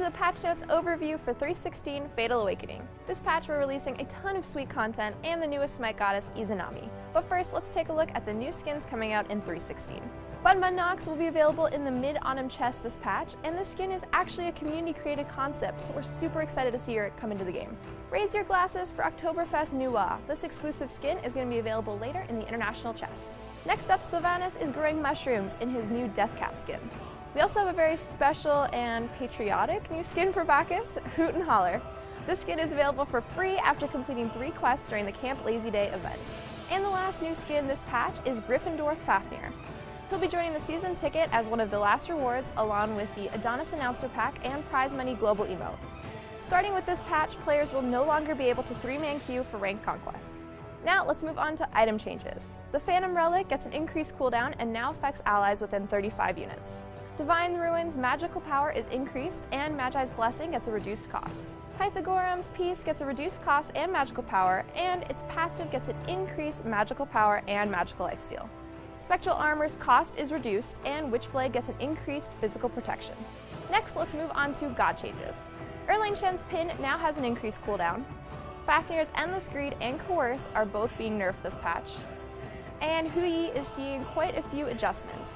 the patch notes overview for 3.16 Fatal Awakening. This patch we're releasing a ton of sweet content and the newest Smite goddess, HiRezAmanda. But first, let's take a look at the new skins coming out in 3.16. Bun Nox will be available in the mid-autumn chest this patch, and this skin is actually a community-created concept, so we're super excited to see her come into the game. Raise your glasses for Oktoberfest Noir. This exclusive skin is going to be available later in the international chest. Next up, Sylvanas is growing mushrooms in his new Deathcap skin. We also have a very special and patriotic new skin for Bacchus, Hoot and Holler. This skin is available for free after completing 3 quests during the Camp Lazy Day event. And the last new skin this patch is Gryffindor Fafnir. He'll be joining the season ticket as one of the last rewards, along with the Adonis Announcer Pack and Prize Money Global Emote. Starting with this patch, players will no longer be able to 3-man queue for ranked conquest. Now let's move on to item changes. The Phantom Relic gets an increased cooldown and now affects allies within 35 units. Divine Ruin's magical power is increased, and Magi's Blessing gets a reduced cost. Pythagorum's Peace gets a reduced cost and magical power, and its passive gets an increased magical power and magical lifesteal. Spectral Armor's cost is reduced, and Witchblade gets an increased physical protection. Next, let's move on to god changes. Erlang Shen's Pin now has an increased cooldown. Fafnir's Endless Greed and Coerce are both being nerfed this patch. And Hui is seeing quite a few adjustments.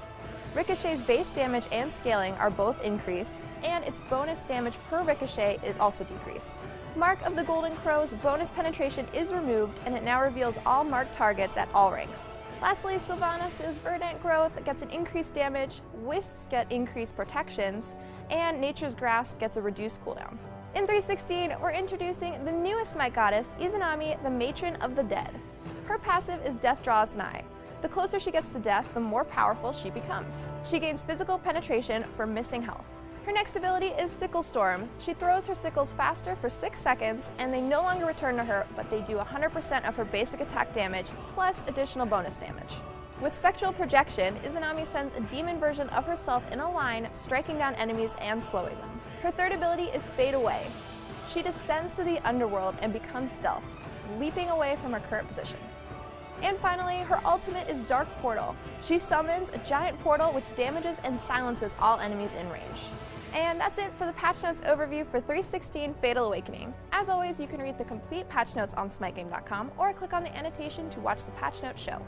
Ricochet's base damage and scaling are both increased, and its bonus damage per ricochet is also decreased. Mark of the Golden Crow's bonus penetration is removed, and it now reveals all marked targets at all ranks. Lastly, Sylvanas' Verdant Growth gets an increased damage, Wisps get increased protections, and Nature's Grasp gets a reduced cooldown. In 3.16, we're introducing the newest Smite goddess, HiRezAmanda, the Matron of the Dead. Her passive is Death Draws Nigh. The closer she gets to death, the more powerful she becomes. She gains physical penetration for missing health. Her next ability is Sickle Storm. She throws her sickles faster for 6 seconds, and they no longer return to her, but they do 100% of her basic attack damage, plus additional bonus damage. With Spectral Projection, HiRezAmanda sends a demon version of herself in a line, striking down enemies and slowing them. Her third ability is Fade Away. She descends to the underworld and becomes stealthed, leaping away from her current position. And finally, her ultimate is Dark Portal. She summons a giant portal which damages and silences all enemies in range. And that's it for the patch notes overview for 3.16 Fatal Awakening. As always, you can read the complete patch notes on SmiteGame.com or click on the annotation to watch the patch notes show.